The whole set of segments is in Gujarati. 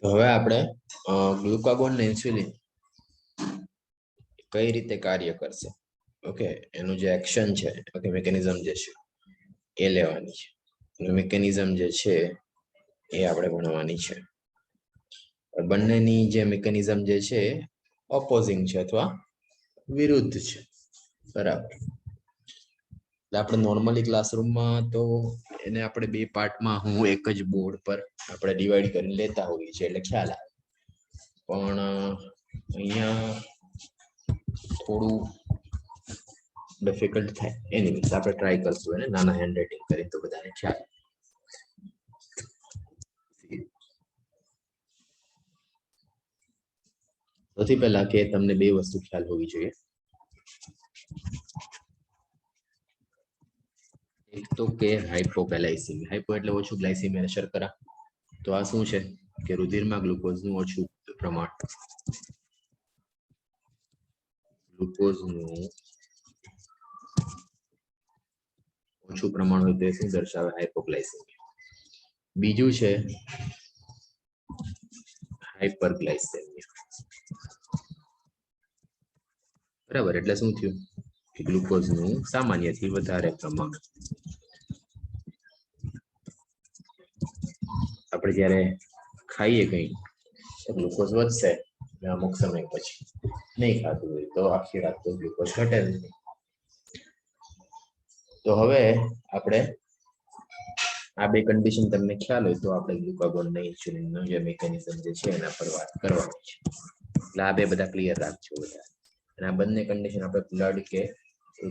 તો હવે આપણે ગ્લુકાગોન ને ઇન્સ્યુલિન કઈ રીતે કાર્ય કરશે, ઓકે, એનું જે એક્શન છે, ઓકે, મિકેનિઝમ જે છે એ લેવાની છે. મિકેનિઝમ જે છે એ આપણે ભણવાની છે. બંનેની જે મિકેનિઝમ જે છે ઓપોઝિંગ છે અથવા વિરુદ્ધ છે, બરાબર. એટલે આપણે નોર્મલી ક્લાસરૂમમાં તો એને આપણે બે પાર્ટમાં હું એક જ બોર્ડ પર આપણે ડિવાઈડ કરીને લેતા હોઈએ છીએ એટલે ખ્યાલ આવે, પણ અહીંયા થોડું ડિફિકલ્ટ થાય. એની વીસ આપણે ટ્રાય કરશું એને નાના હેન્ડ રાઇટિંગ કરી તો બધાને ખ્યાલ. સૌથી પહેલા કે તમને બે વસ્તુ ખ્યાલ હોવી જોઈએ. એક તો કે હાઇપોગ્લાયસીમિયા. હાઇપો એટલે ઓછું, ગ્લાયસીમિયા શર્કરા. તો આ શું છે કે રુધિરમાં ગ્લુકોઝનું ઓછું પ્રમાણ. ગ્લુકોઝનું ઓછું પ્રમાણ હોય તે શું દર્શાવે? હાઇપોગ્લાયસીમિયા. બીજું છે હાઇપરગ્લાયસેમિયા. બરાબર, એટલે શું થયું કે ગ્લુકોઝનું સામાન્યથી વધારે પ્રમાણ. આપણે જ્યારે ખાઈએ કંઈ તો ગ્લુકોઝ વધશે અમુક સમય પછી, નહીં ખાતું હોય તો આખી રાત તો ગ્લુકોઝ ઘટે જ નહીં. તો હવે આપણે આ બે કન્ડિશન તમને ખ્યાલ હોય તો આપણે ગ્લુકાગોન ને ઇન્સ્યુલિનનો જે મિકેનિઝમ જે છે એના પર વાત કરવાની છે. એટલે આ બે બધા ક્લિયર રાખજો બધા. અને આ બંને કન્ડિશન આપણે બ્લડ કે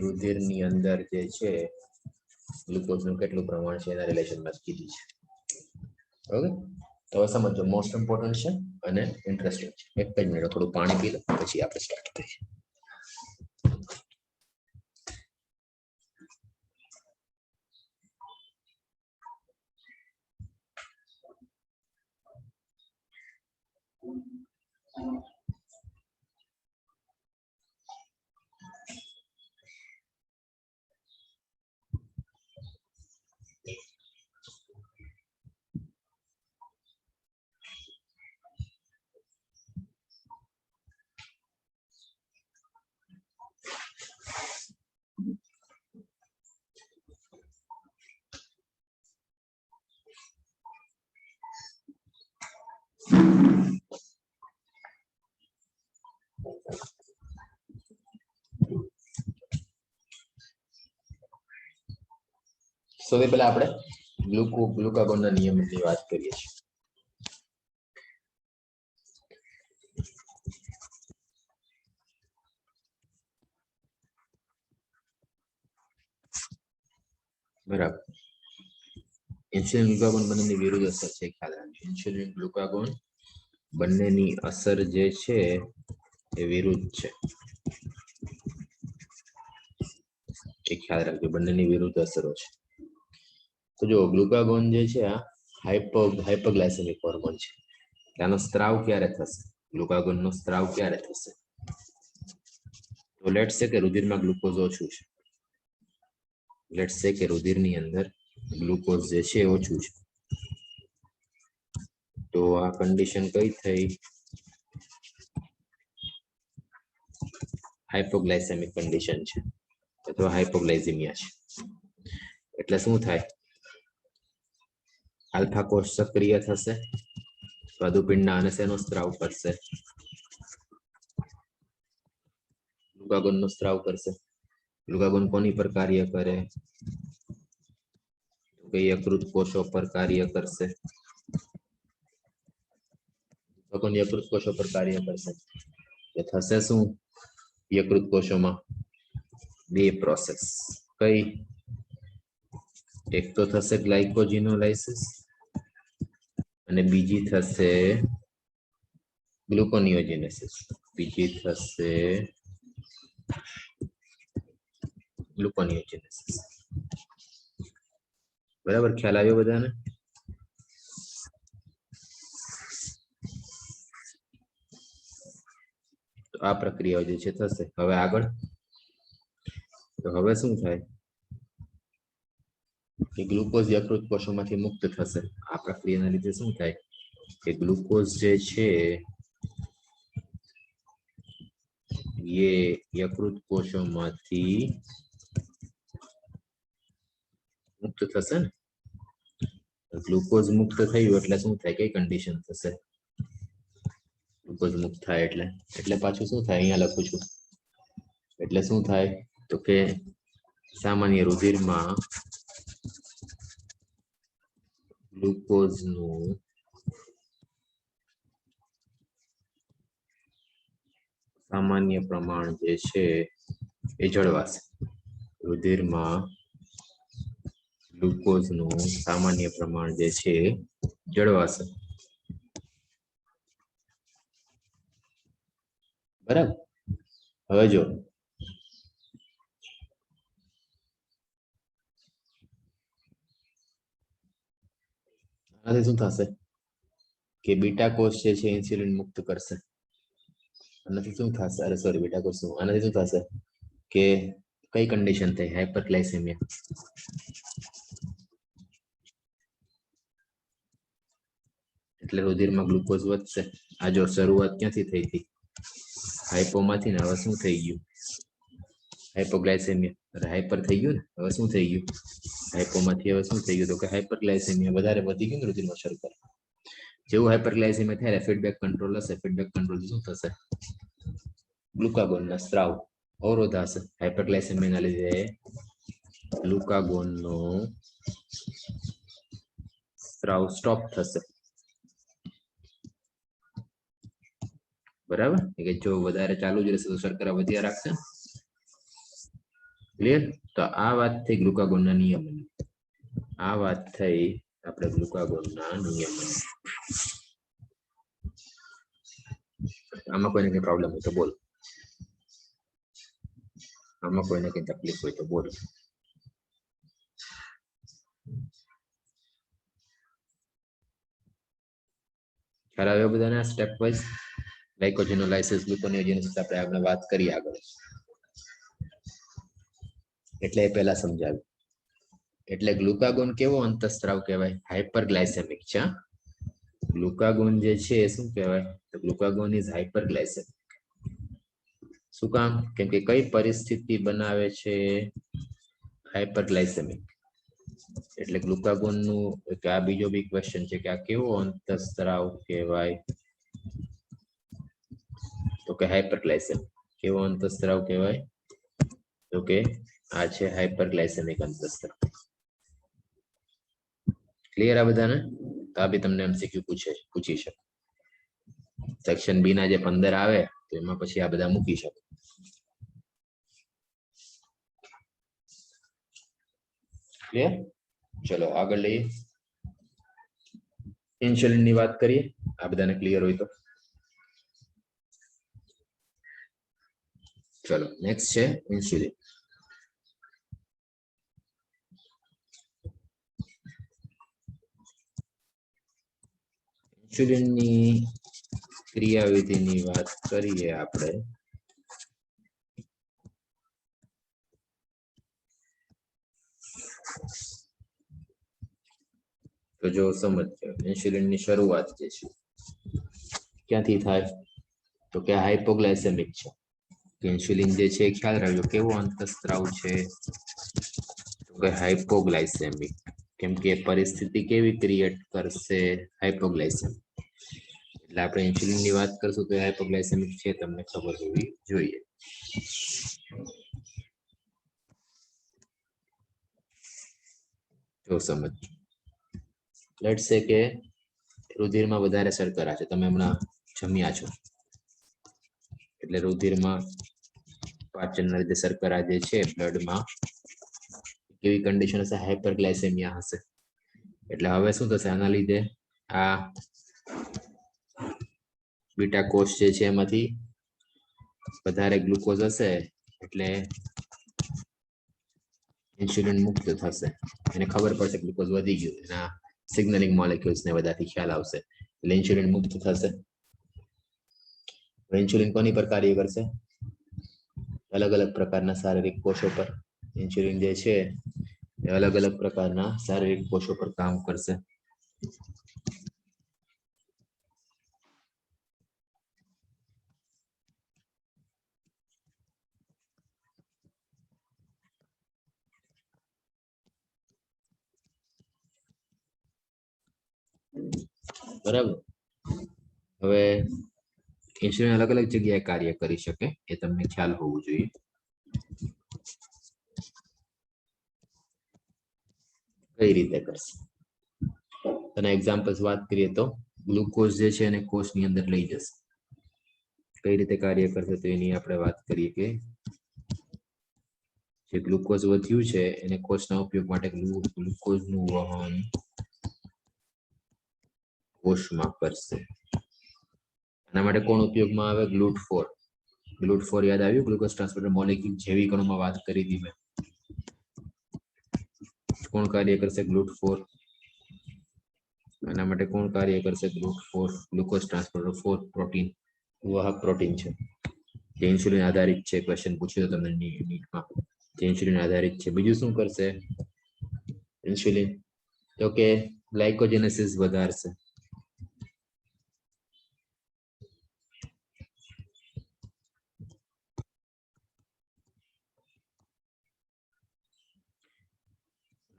રુધિરની અંદર જે છે ગ્લુકોઝનું કેટલું પ્રમાણ છે એના રિલેશનમાં કીધી છે. ઓકે, તો હવે સમજો મોસ્ટ ઇમ્પોર્ટન્ટ છે અને ઇન્ટરેસ્ટિંગ છે. એક જ મિનિટ, થોડું પાણી પી લો પછી આપણે સ્ટાર્ટ કરીએ. સૌથી પહેલા આપણે ગ્લુકાગોનના નિયમની વાત કરીએ છીએ. બરાબર, ઇન્સ્યુલિન ગ્લુકાગોન બંનેની વિરુદ્ધ અસર છે, ખ્યાલ રાખજો. ઇન્સ્યુલિન ગ્લુકાગોન બંનેની અસર જે છે એ વિરુદ્ધ છે, એ ખ્યાલ રાખજો. બંનેની વિરુદ્ધ અસરો છે. તો જો ગ્લુકાગોન જે છે આ હાઇપોગ્લાયસેમિક હોર્મોન છે. આનો સ્ત્રાવ ક્યારે થશે? ગ્લુકાગોનનો સ્ત્રાવ ક્યારે થશે? તો લેટ્સ સે કે રુધિરમાં ગ્લુકોઝ ઓછું છે. લેટ્સ સે કે રુધિરની અંદર ગ્લુકોઝ જે છે ઓછું છે. તો આ કન્ડિશન કઈ થઈ? હાઇપોગ્લાયસેમિક કન્ડિશન છે અથવા હાઇપોગ્લાયસેમિયા છે. એટલે શું થાય? આલ્ફા કોષ સક્રિય થશે, સ્વાદુપિંડના અને શેનો સ્ત્રાવ કરશે? ગ્લુકાગોનનો સ્ત્રાવ કરશે. ગ્લુકાગોન કોની પર કાર્ય કરે? યકૃત કોષો પર કાર્ય કરશે. યકૃત કોષો પર કાર્ય કરશે. એ થશે શું યકૃત કોષોમાં? બે પ્રોસેસ. કઈ? એક તો થશે ગ્લાયકોજિનોલાઇસિસ અને બીજી થશે ગ્લુકોનિયોજેનેસિસ. બીજી થશે ગ્લુકોનિયોજેનેસિસ. બરાબર, ખ્યાલ આવ્યો બધાને? તો આ પ્રક્રિયાઓ જે છે થશે. હવે આગળ તો હવે શું થાય કે ગ્લુકોઝ યકૃત કોષોમાંથી મુક્ત થશે. આ પ્રક્રિયાના લીધે શું થાય કે ગ્લુકોઝ જે છે એ યકૃત કોષોમાંથી મુક્ત થશે ને ગ્લુકોઝ મુક્ત થયું એટલે શું થાય કઈ કન્ડિશન થશે ગ્લુકોઝ મુક્ત થાય એટલે પાછું શું થાય અહીંયા લખું છું એટલે શું થાય તો કે સામાન્ય રુધિરમાં ગ્લુકોઝનું સામાન્ય પ્રમાણ જે છે એ જળવાશે રુધિરમાં ગ્લુકોઝનું સામાન્ય પ્રમાણ જે છે જળવાશે બરાબર હવે જો આનાથી શું થશે કે બીટા કોષ જે છે ઇન્સ્યુલિન મુક્ત કરશે આનાથી શું થશે અરે સોરી બીટા કોષ આનાથી શું થશે કે કઈ કન્ડિશન થઈ હાઇપરગ્લાઇસેમિયા એટલે રુધિરમાં ગ્લુકોઝ વધશે આ જો શરૂઆત ક્યાંથી થઈ હતી હાઇપોમાંથી ને હવે શું થઈ ગયું હાઇપોગ્લાઇસેમિયા હાઇપર થઈ ગયું ને હવે શું થઈ ગયું હાઇપોમાંથી હવે શું થઈ ગયું તો કે હાઇપરગ્લાઇસેમિયા વધારે વધી ગયું ને રુધિરમાં શર્કરા જેવું હાઇપરગ્લાઇસેમિયા થાય ફીડબેક કંટ્રોલ હશે ફીડબેક કંટ્રોલ શું થશે ગ્લુકાગોનના સ્ત્રાવ અવરોધાશે હાઇપરગ્લાઇસેમિયાના લીધે ગ્લુકાગોનનો સ્ત્રાવ સ્ટોપ થશે બરાબર કે જો વધારે ચાલુ જ રહેશે તો શર્કરા વધ્યા રાખશે ક્લિયર તો આ વાત થઈ ગ્લુકાગોનના નિયમન આ વાત થઈ આપણે ગ્લુકાગોનના નિયમન આમાં કોઈને કઈ પ્રોબ્લેમ હોય તો બોલો આમાં કોઈને કઈ તકલીફ હોય તો બોલો ખ્યાલ આવ્યો બધાને સ્ટેપ વાઇઝ ગ્લાયકોજેનોલાઇસિસ ગ્લુકોનિયોજેનેસિસ આપણે આગળ વાત કરી આગળ એટલે એ પહેલા સમજાવ્યું એટલે ગ્લુકાગોન કેવો અંતઃસ્ત્રાવ કહેવાય હાઇપરગ્લાઇસેમિક છે ગ્લુકાગોન જે છે એ શું કહેવાય તો ગ્લુકાગોન ઇઝ હાઇપરગ્લાઇસેમિક શું કામ કેમ કે કઈ પરિસ્થિતિ બનાવે છે હાઇપરગ્લાઇસેમિક એટલે ગ્લુકાગોન નું કે આ બીજો બી ક્વેશ્ચન છે કે આ કેવો અંતઃસ્ત્રાવ કહેવાય તો કે હાઇપરગ્લાઇસેમિક કેવો અંતઃસ્ત્રાવ કહેવાય તો કે આ છે હાઇપરગ્લાઇસેમિક અંતઃસ્ત્રાવ ક્લિયર આ બધાને તો આ બી તમને એમસીક્યુ પૂછી શકે સેક્શન બી ના જે 15 આવે તો એમાં પછી આ બધા મૂકી શકો ક્લિયર ચલો આગળ લઈએ ઇન્સ્યુલિન ની વાત કરીએ આ બધાને ક્લિયર હોય તો ચલો નેક્સ્ટ છે ઇન્સ્યુલિન ઇન્સ્યુલિનની ક્રિયાવિધિની વાત કરીએ આપણે તો જો સમજો ઇન્સ્યુલિનની શરૂઆત જે છે ક્યાંથી થાય તો કે હાઇપોગ્લાઇસેમિક છે કે ઇન્સ્યુલિન જે છે ખ્યાલ રાખજો કેવો અંતઃસ્ત્રાવ છે તો કે હાઇપોગ્લાઇસેમિક કેમ કે પરિસ્થિતિ કેવી ક્રિએટ કરશે હાઇપોગ્લાઇસેમિક એટલે આપણે ઇન્સ્યુલિન ની વાત કરશું તો હાઇપોગ્લાઇસેમિક છે તમને ખબર હોવી જોઈએ જો સમજ લેટ્સ સે કે રુધિરમાં વધારે શર્કરા છે તમે હમણાં જમ્યા છો એટલે રુધિરમાં પાચનના લીધે શર્કરા જે છે બ્લડમાં કેવી કન્ડિશન હશે હાઇપરગ્લાઇસેમિયા હશે એટલે હવે શું થશે આના લીધે આ બીટા કોષ જે છે એમાંથી વધારે ગ્લુકોઝ હશે એટલે ઇન્સ્યુલિન મુક્ત થશે એને ખબર પડશે ગ્લુકોઝ વધી ગયું એના સિગ્નલિંગ મોલેક્યુલ્સ ને બધાથી ખ્યાલ આવશે એટલે ઇન્સ્યુલિન મુક્ત થશે ઇન્સ્યુલિન કોની પર કાર્ય કરશે અલગ અલગ પ્રકારના શારીરિક કોષો પર ઇન્સ્યુલિન જે છે એ અલગ અલગ પ્રકારના શારીરિક કોષો પર કામ કરશે બરાબર. હવે ઇન્સ્યુલિન અલગ અલગ જગ્યાએ કાર્ય કરી શકે એ તમને ખ્યાલ હોવું જોઈએ. કઈ રીતે કરશે અને એક્ઝામ્પલ્સ વાત કરીએ તો ગ્લુકોઝ જે છે એને કોષની અંદર લઈ જશે. કઈ રીતે કાર્ય કરશે તો એની આપણે વાત કરીએ કે જે ગ્લુકોઝ વધ્યું છે એને કોષના ઉપયોગ માટે ગ્લુકોઝનું વહન કોષમાં કરશે. આના માટે કોણ ઉપયોગમાં આવે? ગ્લુટ4. ગ્લુટ4 યાદ આવ્યું? ગ્લુકોઝ ટ્રાન્સપોર્ટર મોલેક્યુલ જેવી કણોમાં વાત કરી હતી મેં. કોણ કાર્ય કરશે? ગ્લુટ4. આના માટે કોણ કાર્ય કરશે? ગ્લુટ4. ગ્લુકોઝ ટ્રાન્સપોર્ટર 4 પ્રોટીન, વાહક પ્રોટીન છે જે ઇન્સ્યુલિન આધારિત છે. ક્વેશ્ચન પૂછ્યો તમને નીટમાં, જે ઇન્સ્યુલિન આધારિત છે. બીજું શું કરશે ઇન્સ્યુલિન? તો કે ગ્લાયકોજેનેસિસ વધારશે.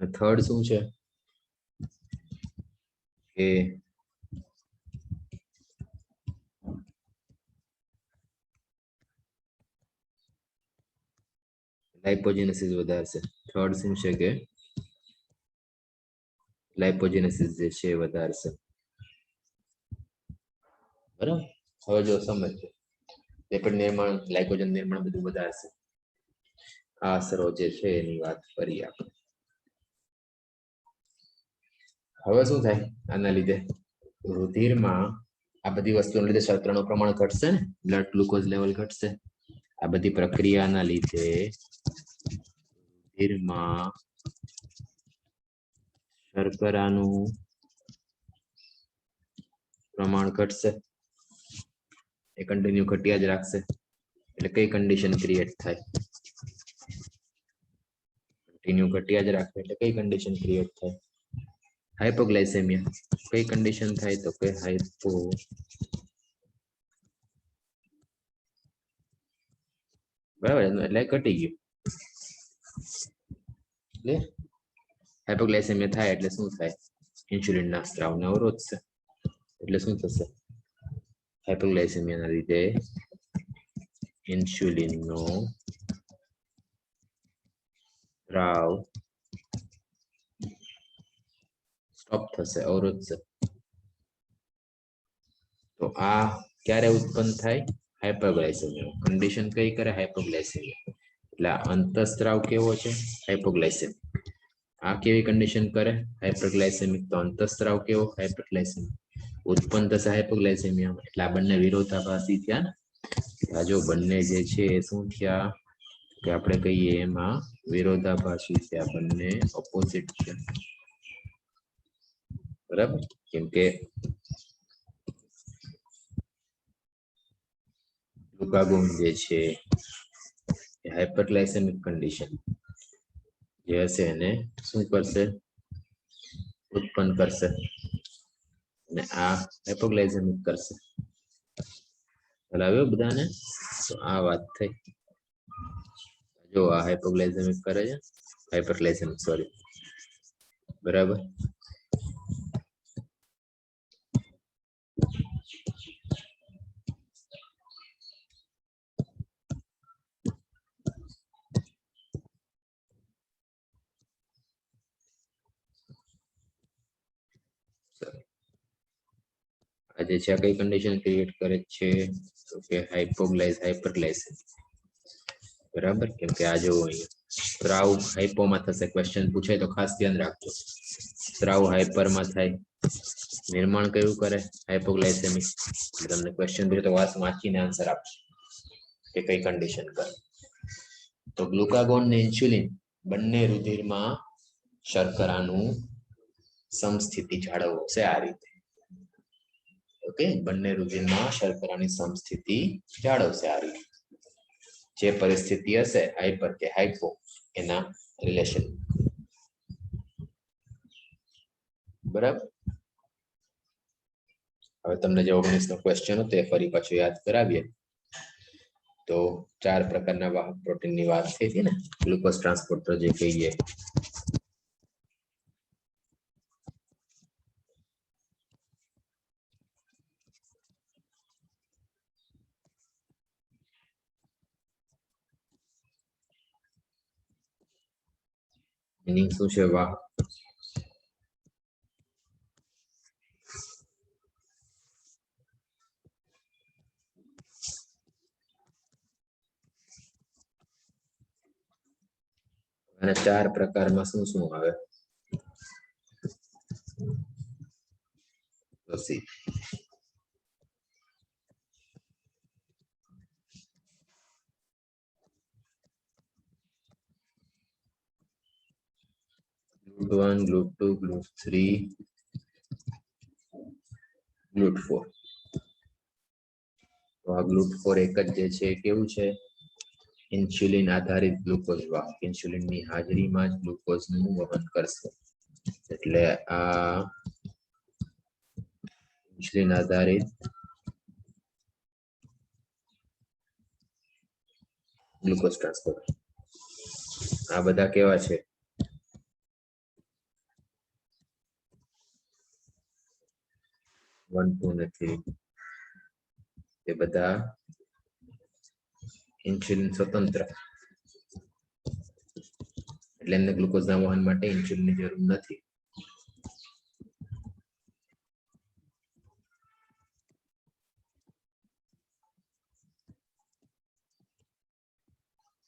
થર્ડ શું છે કે લાઇપોજેનેસિસ વધારશે. થર્ડ શું છે કે લાઇપોજેનેસિસ જે છે એ વધારશે. બરાબર. હવે જો સમજો લિપિડ નિર્માણ, ગ્લાયકોજન નિર્માણ બધું વધારશે. આ અસરો જે છે એની વાત કરીએ આપણે. હવે શું થાય આના લીધે? રુધિરમાં આ બધી વસ્તુઓના લીધે શર્કરાનું પ્રમાણ ઘટશે ને, બ્લડ ગ્લુકોઝ લેવલ ઘટશે. આ બધી પ્રક્રિયાના લીધે રુધિરમાં શર્કરાનું પ્રમાણ ઘટશે. એ કન્ટિન્યુ ઘટ્યા જ રાખશે. એટલે કઈ કન્ડિશન ક્રિએટ થાય? કન્ટિન્યુ ઘટ્યા જ રાખે એટલે કઈ કન્ડિશન ક્રિએટ થાય? હાઇપોગ્લાયસેમિયા. કઈ કન્ડિશન થાય? તો કે હાઇપો બરાબર, એટલે ઘટી ગયું. એટલે હાઇપોગ્લાયસેમિયા થાય એટલે શું થાય? ઇન્સ્યુલિનના સ્ત્રાવને અવરોધશે. એટલે શું થશે? હાઇપોગ્લાયસેમિયાના લીધે ઇન્સ્યુલિનનો સ્ત્રાવ સ્ટોપ થશે, અવરોધશે. તો આ ક્યારે ઉત્પન્ન થાય? હાઇપોગ્લાયસેમિયા. કન્ડિશન કઈ કરે? હાઇપોગ્લાયસેમિયા. એટલે અંતઃસ્ત્રાવ કેવો છે? હાઇપોગ્લાયસેમિક. આ કેવી કન્ડિશન કરે? હાઇપરગ્લાયસેમિક. તો અંતઃસ્ત્રાવ કેવો? હાઇપરગ્લાયસેમિક. ઉત્પન્ન થશે હાઇપોગ્લાયસેમિયા. એટલે આ બંને વિરોધાભાસી થયા ને. આ જો બંને જે છે એ શું થયા કે આપણે કહીએ એમાં વિરોધાભાસી છે. આ બંને ઓપોઝિટ છે. બરાબર. કેમ કે ગ્લુકાગોન જે છે એ હાઇપરગ્લાયસેમિક કન્ડિશન જે હશે એને શું કરશે? ઉત્પન્ન કરશે. અને આ હાઇપોગ્લાયસેમિક કરશે. આવ્યો બધાને? તો આ વાત થઈ. જો આ હાઇપોગ્લાયસેમિક કરે છે, હાઇપરગ્લાયસેમિક સોરી. બરાબર. આ જે છે આ કઈ કન્ડિશન ક્રિએટ કરે છે? તો કે હાઇપરગ્લાયસેમિક. બરાબર. કેમ કે આ જો અહીંયા સ્ત્રાવ હાઇપોમાં થશે. ક્વેશ્ચન પૂછાય તો ખાસ ધ્યાન રાખજો. સ્ત્રાવ હાઇપરમાં થાય. નિર્માણ કયું કરે? હાઇપોગ્લાયસેમિક. તમને ક્વેશ્ચન પૂછે તો વાંચીને આન્સર આપજો કે કઈ કન્ડિશન કરે. તો ગ્લુકાગોન ને ઇન્સ્યુલિન બંને રુધિરમાં શર્કરાનું સમસ્થિતિ જાળવશે આ રીતે. ઓકે, બંને રુધિરમાં શર્કરાની સમસ્થિતિ જાળવશે આ રીતે. જે પરિસ્થિતિ હશે હાઇપર કે હાઇપો એના રિલેશન. બરાબર. હવે તમને જે 19 નો ક્વેશ્ચન હતો એ ફરી પાછું યાદ કરાવીએ. તો 4 પ્રકારના વાહક પ્રોટીનની વાત થઈ હતી ને, ગ્લુકોઝ ટ્રાન્સપોર્ટર જે કહીએ. मीनिंग શું છે વાહક? અને ચાર પ્રકારમાં શું શું આવે? પછી ગ્લુટ 1, ગ્લુટ 2, ગ્લુટ 3, ગ્લુટ 4. તો આ ગ્લુટ 4 એક જ જે છે કેવું છે? ઇન્સ્યુલિન આધારિત ગ્લુકોઝ વાહક. ઇન્સ્યુલિનની હાજરીમાં જ ગ્લુકોઝનું વહન કરશે. એટલે આ ઇન્સ્યુલિન આધારિત ગ્લુકોઝ ટ્રાન્સપોર્ટર. આ બધા કેવા છે? વન ટુ નથી, એ બધા ઇન્સ્યુલિન સ્વતંત્ર, એટલે એમને ગ્લુકોઝના વહન માટે ઇન્સ્યુલિનની જરૂર નથી.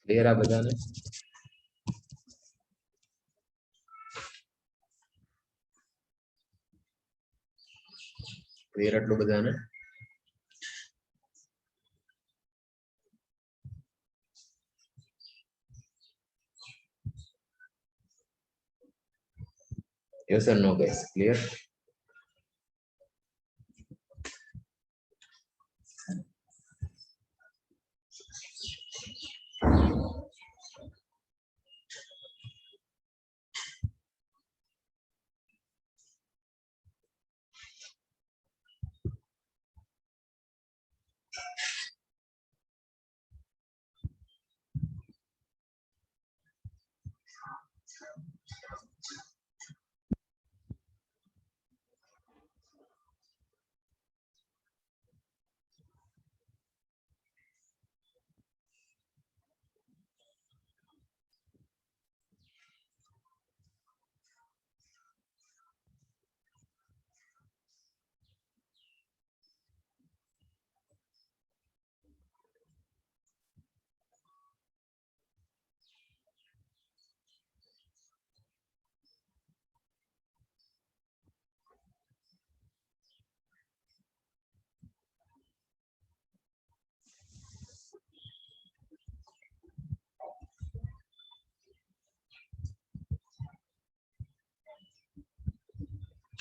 ક્લિયર આ બધાને? ક્લિયર આટલું બધાને? Yes or no, guys? Clear?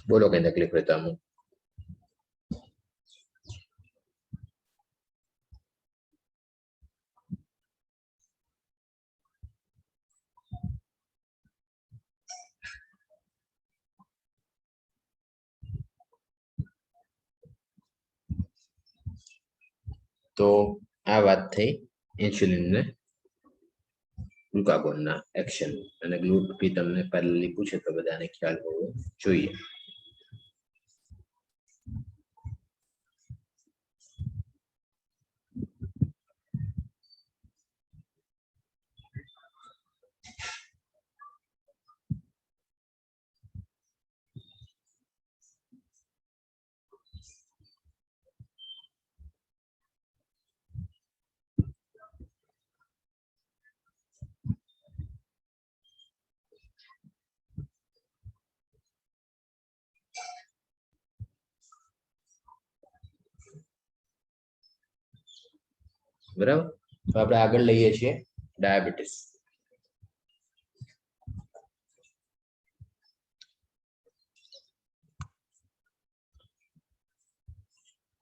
બોલો કઈ તકલીફ હોય તો આમ તો આ વાત થઈ ઇન્સ્યુલિન ને ગ્લુકાગોન ના એક્શન. અને ગ્લુટ બી તમને પહેલી પૂછે તો બધાને ખ્યાલ હોવો જોઈએ. બરાબર, તો આપણે આગળ લઈએ છીએ ડાયાબિટીસ.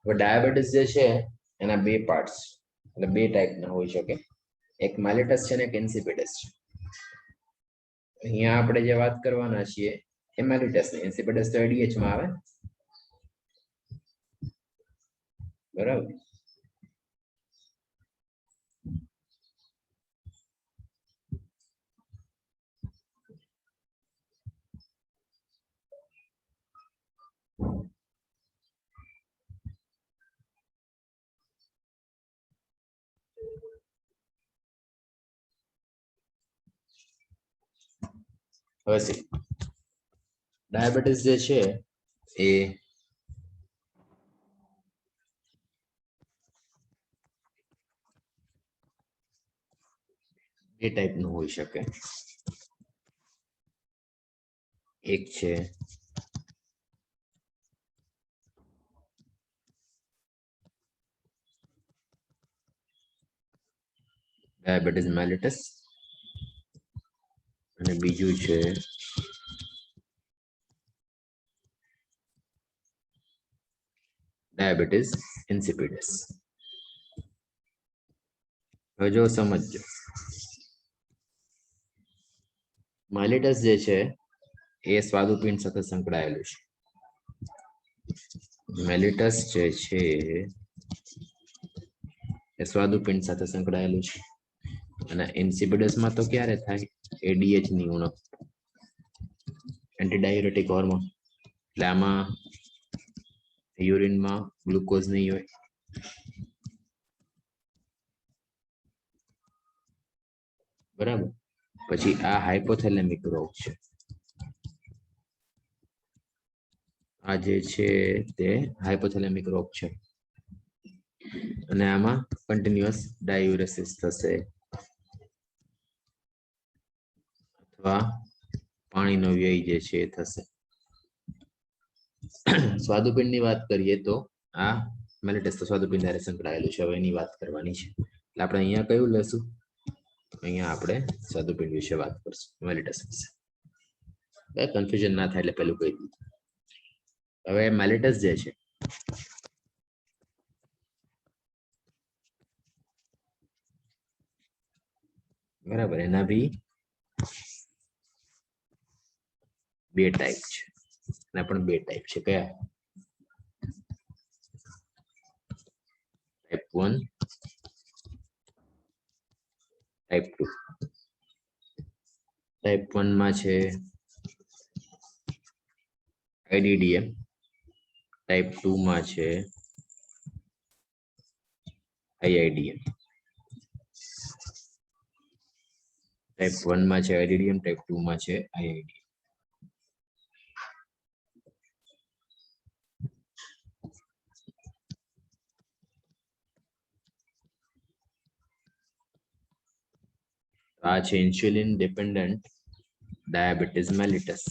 હવે ડાયાબિટીસ જે છે એના બે પાર્ટ્સ એટલે બે ટાઈપના હોઈ શકે. એક મેલિટસ છે ને એક ઇન્સિપિડસ છે. અહીંયા આપણે જે વાત કરવાના છીએ એ મેલિટસ ને. ઇન્સિપિડસ તો એડીએચ માં આવે, બરાબર. હવે સી ડાયાબિટીસ જે છે એ બે ટાઈપનું હોઈ શકે. એક છે ડાયાબિટીસ મેલિટસ અને બીજું છે ડાયાબિટીસ ઇન્સિપિડસ. હવે જો સમજજો, મેલિટસ જે છે એ સ્વાદુપિંડ સાથે સંકળાયેલું છે. મેલિટસ જે છે એ સ્વાદુપિંડ સાથે સંકળાયેલું છે અને ઇન્સિપિડસ માં તો ક્યારે થાય? એડીએચ ની ઉણપ, એન્ટીડાયુરેટિક હોર્મોન. એટલે આમાં યુરિનમાં ગ્લુકોઝ નહીં હોય. બરાબર. પછી આ હાઇપોથેલેમિક રોગ છે. આ જે છે તે હાઇપોથેલેમિક રોગ છે અને આમાં કન્ટિન્યુઅસ ડાયુરેસિસ થશે અથવા પાણીનો વ્યય જે છે એ થશે. સ્વાદુપિંડની વાત કરીએ તો આ મેલિટસ તો સ્વાદુપિંડ સાથે સંકળાયેલું છે. હવે એની વાત કરવાની છે એટલે આપણે અહીંયા કયું લેશું? અહીંયા આપણે સ્વાદુપિંડ વિશે વાત કરશું, મેલિટસ વિશે. કન્ફ્યુઝન ના થાય એટલે પેલું કહી દીધું. હવે મેલિટસ જે છે બરાબર, એના બી બે ટાઈપ છે. એના પણ બે ટાઈપ છે. કયા? Type 1, type 2. ટાઈપ 1 માં છે આઈડીડીએમ, ટાઈપ 2 માં છે આઈઆઈડીએમ. ટાઈપ 1 માં છે આઈડીડીએમ, ટાઈપ 2 માં છે આઈઆઈડીએમ. આ છે ઇન્સ્યુલિન ડિપેન્ડન્ટ ડાયાબિટીસ મેલિટસ.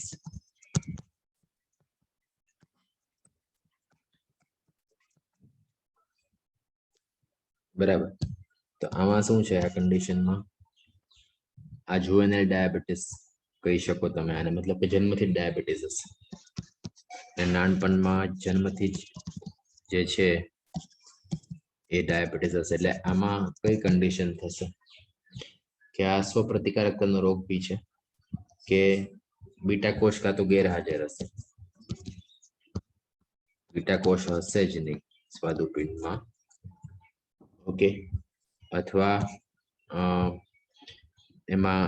બરાબર. તો આમાં શું છે? આ કન્ડિશનમાં આ જુવેનાઇલ ડાયાબિટીસ કહી શકો તમે આને, મતલબ કે જન્મથી જ ડાયાબિટીસ હશે અને નાનપણમાં જન્મથી જ જે છે એ ડાયાબિટીસ હશે. એટલે આમાં કઈ કન્ડિશન થશે કે આ સ્વપ્રતિકારકતાનો રોગ બી છે કે બીટા કોષ કાં તો ગેરહાજર હશે. બીટા કોષ હશે જ નહીં સ્વાદુપિંડમાં. ઓકે. અથવા એમાં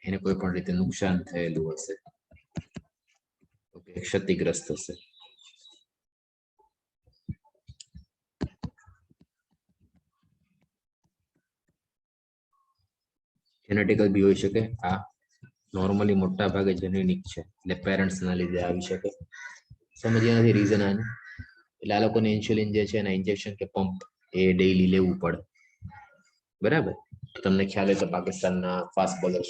એને કોઈ પણ રીતે નુકસાન થયેલું હશે. ઓકે, ક્ષતિગ્રસ્ત હશે. જેનેટિકલ બી હોઈ શકે. આ નોર્મલી મોટા ભાગે જેનેટિક છે એટલે પેરેન્ટ્સ ના લીધે આવી શકે. સમજ્યા નથી રીઝન આને? એટલે આ લોકોને ઇન્સ્યુલિન જે છે એના ઇન્જેક્શન કે પંપ એ ડેઈલી લેવું પડે. બરાબર. તમને ખ્યાલ હોય તો પાકિસ્તાનના ફાસ્ટ બોલર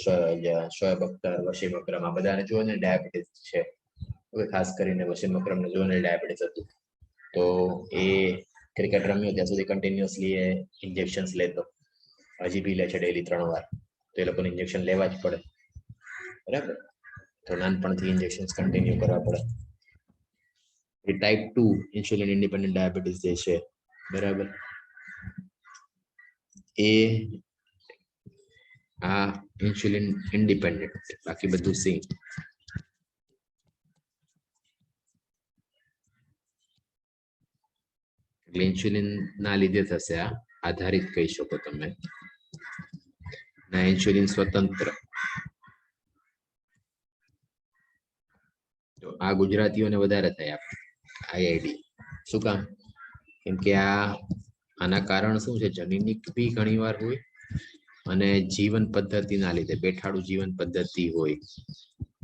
શોએબ અખ્તર, વસીમ અકરમ, આ બધાને જો ને ડાયાબિટીસ છે. હવે ખાસ કરીને વસીમ અકરમને જો ને ડાયાબિટીસ હતું તો એ ક્રિકેટ રમ્યો ત્યાં સુધી કન્ટિન્યુઅસલી એ ઇન્જેક્શન્સ લેતો. હજી બી લે છે ડેઈલી 3 વાર. તો એ લોકોને ઇન્જેક્શન લેવા જ પડે. બરાબર. તો નાનપણથી ઇન્જેક્શન્સ કન્ટિન્યુ કરવા પડે. એ ટાઈપ 2 ઇન્સ્યુલિન ઇન્ડિપેન્ડન્ટ ડાયાબિટીસ જે છે, બરાબર, એ આ ઇન્સ્યુલિન ઇન્ડિપેન્ડન્ટ, બાકી બધું સેમ. એટલે ઇન્સ્યુલિન ના લીધે થશે. આ આધારિત કહી શકો તમે. ના ઇન્સ્યુલિન સ્વતંત્ર. તો આ ગુજરાતીઓને વધારે થાય આપણે આઈઆઈડી. શું કામ? કેમ કે આના કારણ શું છે? જનીનિક બી ઘણી વાર હોય અને જીવન પદ્ધતિના લીધે, બેઠાડું જીવન પદ્ધતિ હોય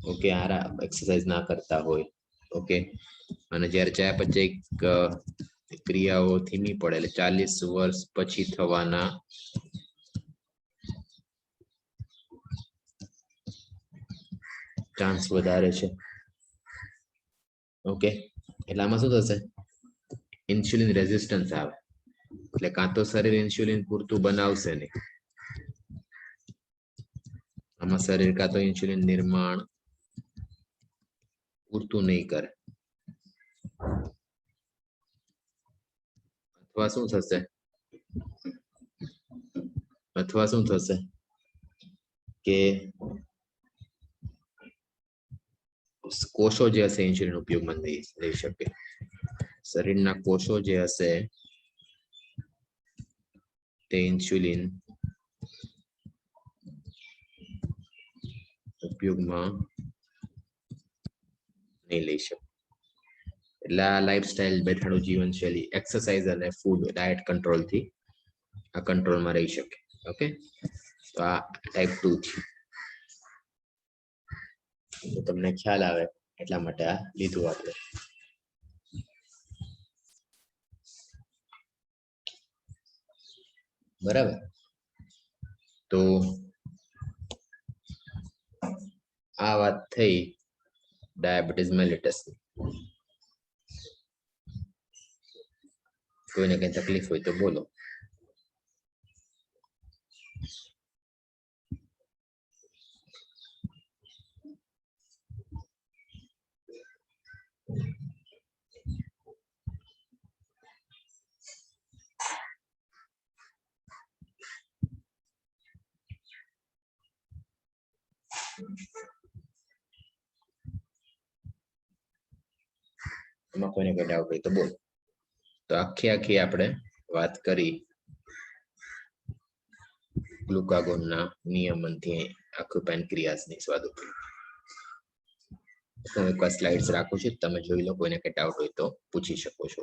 ઓકે આરા એક્સરસાઇઝ ના કરતા હોય ઓકે અને જ્યારે ચયાપચય ક્રિયાઓ ધીમી પડે એટલે 40 વર્ષ પછી થવાના ચાન્સ વધારે છે ઓકે એટલે આમાં શું થશે ઇન્સ્યુલિન રેઝિસ્ટન્સ આવે એટલે કાં તો શરીર ઇન્સ્યુલિન પૂરતું બનાવશે નહીં આમાં શરીર કાં તો ઇન્સ્યુલિન નિર્માણ પૂરતું નહીં કરે અથવા શું થશે કે કોષો જે હશે ઇન્સ્યુલિન ઉપયોગમાં લઈ શકે શરીરના કોષો જે હશે તે ઇન્સ્યુલિન ઉપયોગમાં નહીં લઈ શકે એટલે આ લાઈફસ્ટાઈલ બેઠાડું જીવનશૈલી એક્સરસાઇઝ અને ફૂડ ડાયટ કંટ્રોલ થી આ કંટ્રોલમાં રહી શકે ઓકે તો આ ટાઈપ 2 છે તો તમને ખ્યાલ આવે એટલા માટે આ લીધું આપણે બરાબર તો આ વાત થઈ ડાયાબિટીસ મેલિટસ કોઈને કઈ તકલીફ હોય તો બોલો એમાં કોઈને કઈ ડાઉટ હોય તો બોલો તો આખી આપણે વાત કરી ગ્લુકાગોનના નિયમનથી આખું પેનક્રિયાસની સ્વાદ ઉપર હું એકવાર સ્લાઇડ્સ રાખું છું તમે જોઈ લો કોઈને કઈ ડાઉટ હોય તો પૂછી શકો છો